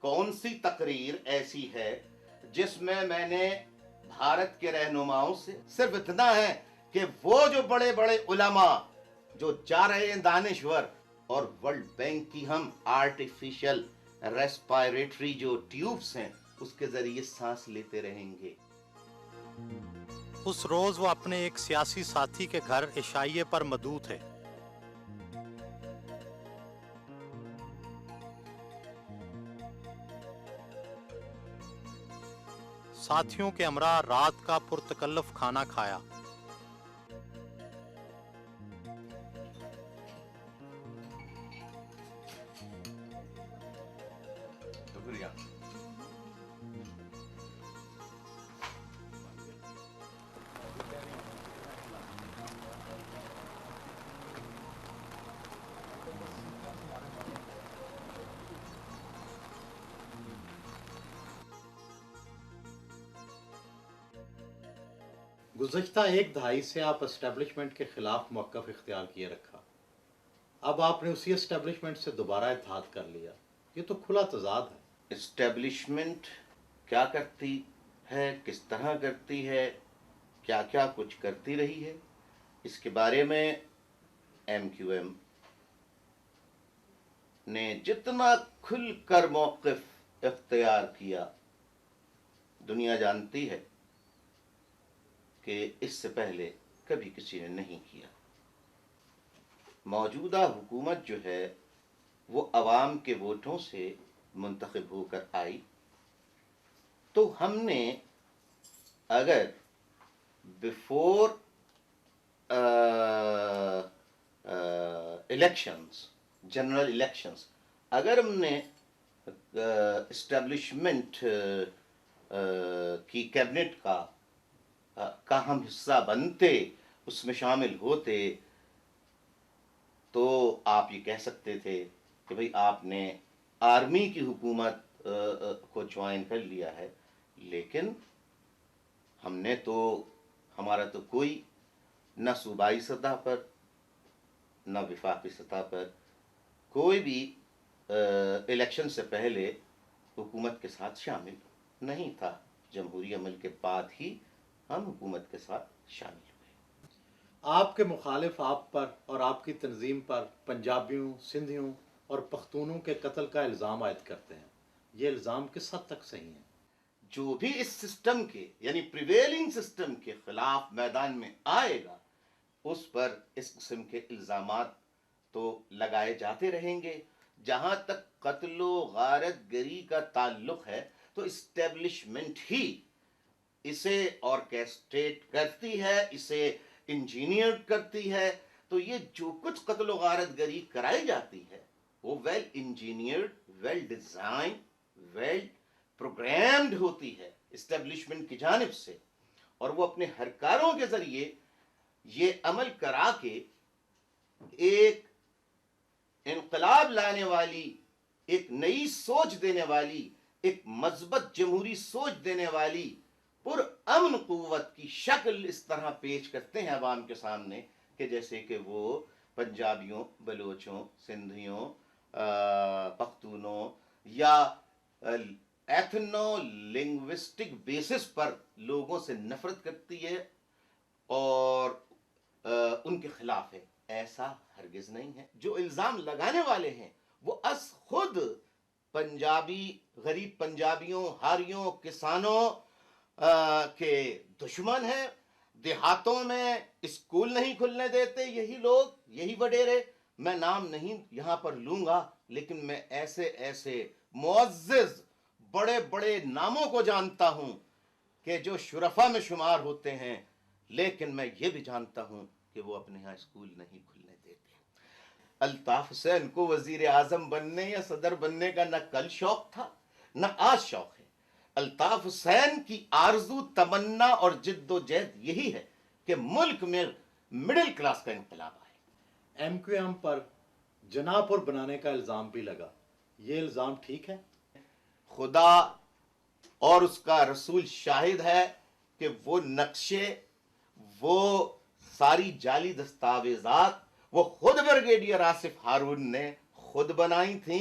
कौन सी तकरीर ऐसी है जिसमें मैंने भारत के रहनुमाओं से सिर्फ इतना है कि वो जो बड़े बड़े उलमा जो जा रहे हैं दानिश्वर, और वर्ल्ड बैंक की हम आर्टिफिशियल रेस्पिरेटरी जो ट्यूब्स हैं उसके जरिए सांस लेते रहेंगे। उस रोज वो अपने एक सियासी साथी के घर इशाइये पर मदऊ थे। साथियों के हमरा रात का पुरतकल्लफ खाना खाया। शुक्रिया। गुज़श्ता एक दहाई से आप एस्टेब्लिशमेंट के खिलाफ मौक़िफ़ इख्तियार किए रखा। अब आपने उसी एस्टेब्लिशमेंट से दोबारा इत्तेहाद कर लिया। ये तो खुला तज़ाद है। एस्टेब्लिशमेंट क्या करती है, किस तरह करती है, क्या क्या कुछ करती रही है, इसके बारे में MQM ने जितना खुलकर मौक़िफ़ इख्तियार किया, दुनिया जानती है कि इससे पहले कभी किसी ने नहीं किया। मौजूदा हुकूमत जो है वो अवाम के वोटों से मुंतखब होकर आई, तो हमने अगर बिफोर इलेक्शंस, जनरल इलेक्शंस, अगर हमने इस्टेब्लिशमेंट की कैबिनेट का हम हिस्सा बनते, उसमें शामिल होते, तो आप ये कह सकते थे कि भाई आपने आर्मी की हुकूमत को ज्वाइन कर लिया है। लेकिन हमने तो, हमारा तो कोई न सूबाई सतह पर न विफाकी सतह पर कोई भी इलेक्शन से पहले हुकूमत के साथ शामिल नहीं था। जमहूरी अमल के बाद ही हम हुकूमत के साथ शामिल हुए। आपके मुखालिफ आप पर और आपकी तंजीम पर पंजाबियों, सिंधियों और पख्तूनों के कत्ल का इल्ज़ाम आयद करते हैं। ये इल्ज़ाम किस हद तक सही है? जो भी इस सिस्टम के यानी प्रिवेलिंग सिस्टम के खिलाफ मैदान में आएगा, उस पर इस किस्म के इल्ज़ामात तो लगाए जाते रहेंगे। जहां तक कत्लो गारतगरी का ताल्लुक है, तो इस्टेब्लिशमेंट ही इसे ऑर्केस्ट्रेट करती है, इसे इंजीनियर करती है। तो ये जो कुछ कत्लो गारतगरी कराई जाती है वो well engineered, well design, well programmed होती है इस्टेब्लिशमेंट की जानिब से, और वो अपने हरकारों के जरिए ये अमल करा के एक इनकलाब लाने वाली, एक नई सोच देने वाली, एक मजबूत जमहूरी सोच देने वाली पुरअमन कुव्वत की शक्ल इस तरह पेश करते हैं अवाम के सामने कि जैसे कि वो पंजाबियों, बलोचों, सिंधियों, पख्तूनों या एथनो लिंग्विस्टिक बेसिस पर लोगों से नफरत करती है और उनके खिलाफ है। ऐसा हरगिज नहीं है। जो इल्ज़ाम लगाने वाले हैं वो अस खुद पंजाबी, गरीब पंजाबियों, हारियों, किसानों के दुश्मन हैं। देहातों में स्कूल नहीं खुलने देते यही लोग, यही वडेरे। मैं नाम नहीं यहां पर लूंगा, लेकिन मैं ऐसे ऐसे मुअज़्ज़िज़ बड़े बड़े नामों को जानता हूं कि जो शुरफा में शुमार होते हैं, लेकिन मैं ये भी जानता हूं कि वो अपने यहाँ स्कूल नहीं खुलने देते। अल्ताफ हुसैन को वजीर आजम बनने या सदर बनने का न कल शौक था न आज शौक है। अल्ताफ हुसैन की आरजू, तमन्ना और जिद्दोजहद यही है कि मुल्क में मिडिल क्लास का इनकलाब आए। MQM पर जनापुर बनाने का इल्ज़ाम भी लगा। ये इल्ज़ाम ठीक है? खुदा और उसका रसूल शाहिद है कि वो नक्शे, वो सारी जाली दस्तावेजात वो खुद ब्रिगेडियर आसिफ हारून ने खुद बनाई थी,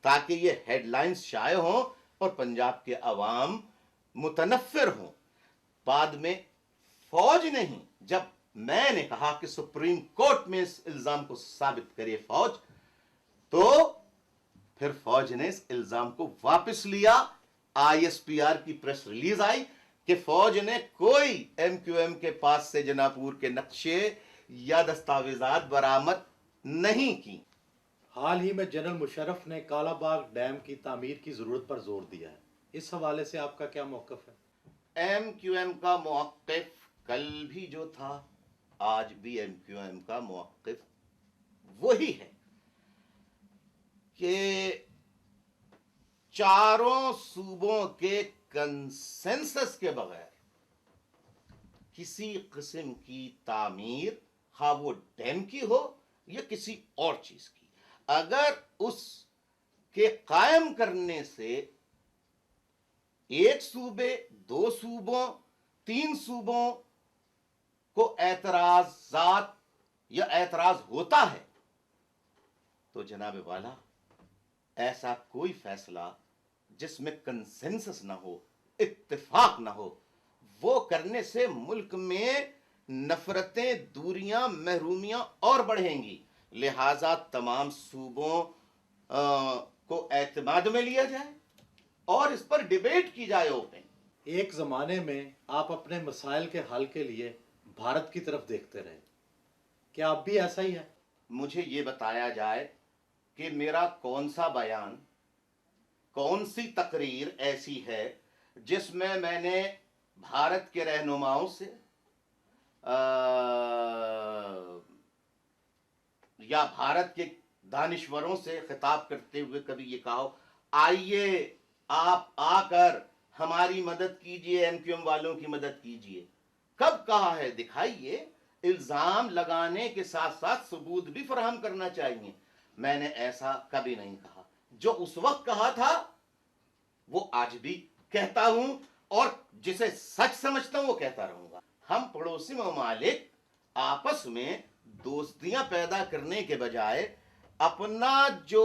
ताकि ये हेडलाइंस शाये हों और पंजाब के अवाम मुतनफ़िर हों। बाद में फौज नहीं, जब मैंने कहा कि सुप्रीम कोर्ट में इस इल्जाम को साबित करे फौज, तो फिर फौज ने इस इल्जाम को वापस लिया। आईएसपीआर की प्रेस रिलीज आई कि फौज ने कोई एमक्यूएम के पास से जनापुर के नक्शे या दस्तावेजात बरामद नहीं की। हाल ही में जनरल मुशर्रफ ने कालाबाग डैम की तामीर की जरूरत पर जोर दिया है, इस हवाले से आपका क्या मौक़िफ़ है? एमक्यूएम का मौक़िफ़ कल भी जो था, आज भी एमक्यूएम का मौक़िफ़ वही है कि चारों सूबों के कंसेंसस के बगैर किसी किस्म की तामीर, हाँ वो डैम की हो या किसी और चीज की, अगर उस के कायम करने से एक सूबे, दो सूबों, तीन सूबों को एतराजात या एतराज होता है, तो जनाब वाला ऐसा कोई फैसला जिसमें कंसेंसस ना हो, इत्तेफाक ना हो, वो करने से मुल्क में नफरतें, दूरियां, महरूमियां और बढ़ेंगी। लिहाजा तमाम सूबों को एतमाद में लिया जाए और इस पर डिबेट की जाए ओपन। एक ज़माने में आप अपने मसाइल के हल के लिए भारत की तरफ देखते रहे, क्या अब भी ऐसा ही है? मुझे ये बताया जाए कि मेरा कौन सा बयान, कौन सी तकरीर ऐसी है जिसमें मैंने भारत के रहनुमाओं से या भारत के दानिश्वरों से खिताब करते हुए कभी ये कहा, आइए आप आकर हमारी मदद कीजिए, एमक्यूएम वालों की मदद कीजिए। कब कहा है? दिखाइए। इल्जाम लगाने के साथ साथ सबूत भी फराहम करना चाहिए। मैंने ऐसा कभी नहीं कहा। जो उस वक्त कहा था वो आज भी कहता हूं और जिसे सच समझता हूं वो कहता रहूंगा। हम पड़ोसी ममालिक आपस में दोस्तियां पैदा करने के बजाय अपना जो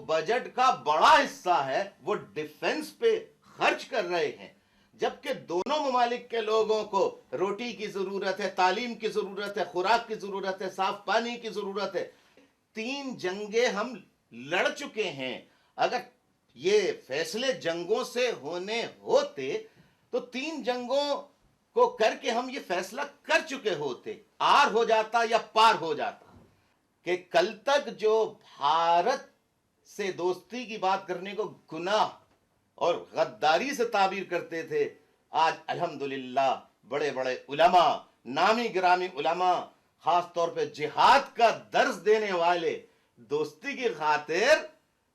बजट का बड़ा हिस्सा है वो डिफेंस पे खर्च कर रहे हैं, जबकि दोनों ममालिक के लोगों को रोटी की जरूरत है, तालीम की जरूरत है, खुराक की जरूरत है, साफ पानी की जरूरत है। 3 जंगें हम लड़ चुके हैं। अगर ये फैसले जंगों से होने होते तो 3 जंगों को करके हम ये फैसला कर चुके होते, आर हो जाता या पार हो जाता। कि कल तक जो भारत से दोस्ती की बात करने को गुनाह और गद्दारी से ताबीर करते थे, आज अल्हम्दुलिल्लाह बड़े बड़े उलमा, नामी गिरामी उलमा, खास तौर पे जिहाद का दर्स देने वाले दोस्ती की खातिर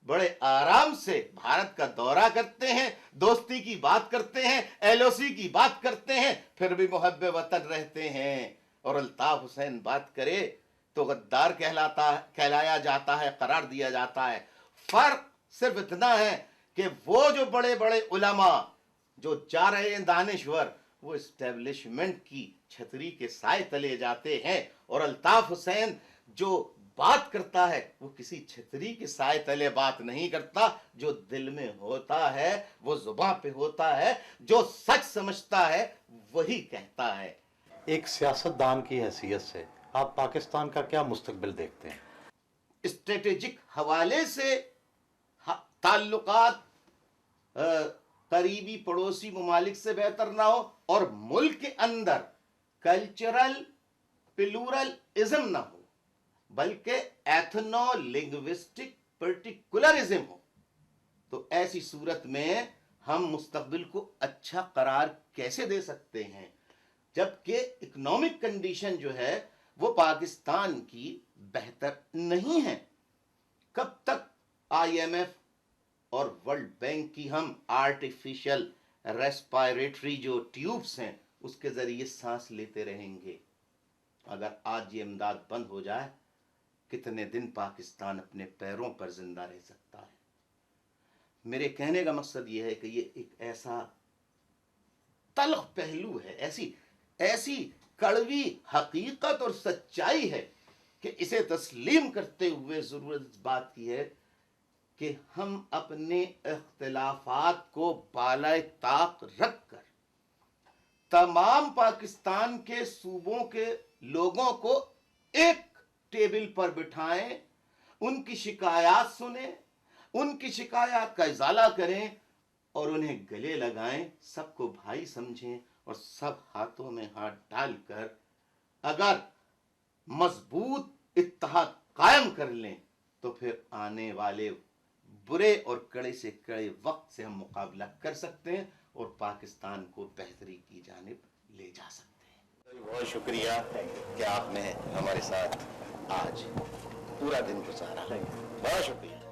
बड़े आराम से भारत का दौरा करते हैं, दोस्ती की बात करते हैं, एलओसी की बात करते हैं, फिर भी मुहब्बे वतन रहते हैं। और अल्ताफ हुसैन बात करे तो गद्दार कहलाया जाता है, करार दिया जाता है। फर्क सिर्फ इतना है कि वो जो बड़े बड़े उलमा जो जा रहे हैं दानिश्वर, वो एस्टेब्लिशमेंट की छतरी के साए तले जाते हैं, और अल्ताफ हुसैन जो बात करता है वो किसी छतरी के साए तले बात नहीं करता। जो दिल में होता है वो जुबान पे होता है, जो सच समझता है वही कहता है। एक सियासतदान की हैसियत से आप पाकिस्तान का क्या मुस्तकबिल देखते हैं? स्ट्रेटेजिक हवाले से ताल्लुकात करीबी पड़ोसी ममालिक से बेहतर ना हो, और मुल्क के अंदर कल्चरल प्लूरलिज्म ना हो, बल्कि एथनो लिंग्विस्टिक पर्टिकुलरिज्म हो, तो ऐसी सूरत में हम मुस्तकबिल को अच्छा करार कैसे दे सकते हैं, जबकि इकोनॉमिक कंडीशन जो है वो पाकिस्तान की बेहतर नहीं है। कब तक आईएमएफ और वर्ल्ड बैंक की हम आर्टिफिशियल रेस्पिरेटरी जो ट्यूब्स हैं उसके जरिए सांस लेते रहेंगे? अगर आज ये इमदाद बंद हो जाए, कितने दिन पाकिस्तान अपने पैरों पर जिंदा रह सकता है? मेरे कहने का मकसद ये है कि ये एक ऐसा तल्ख पहलू है, ऐसी कड़वी हकीकत और सच्चाई है कि इसे तस्लीम करते हुए जरूरत इस बात की है कि हम अपने इख्तिलाफात को बालाए ताक रखकर तमाम पाकिस्तान के सूबों के लोगों को एक टेबल पर बिठाएं, उनकी शिकायत सुने, उनकी शिकायत का इजाला करें और उन्हें गले लगाएं, सबको भाई समझें और सब हाथों में हाथ डालकर अगर मजबूत इत्तेहाद कायम कर लें तो फिर आने वाले बुरे और कड़े से कड़े वक्त से हम मुकाबला कर सकते हैं और पाकिस्तान को बेहतरी की जानिब ले जा सकते हैं। बहुत शुक्रिया कि आपने हमारे साथ आज पूरा दिन गुजारा। बहुत शुक्रिया।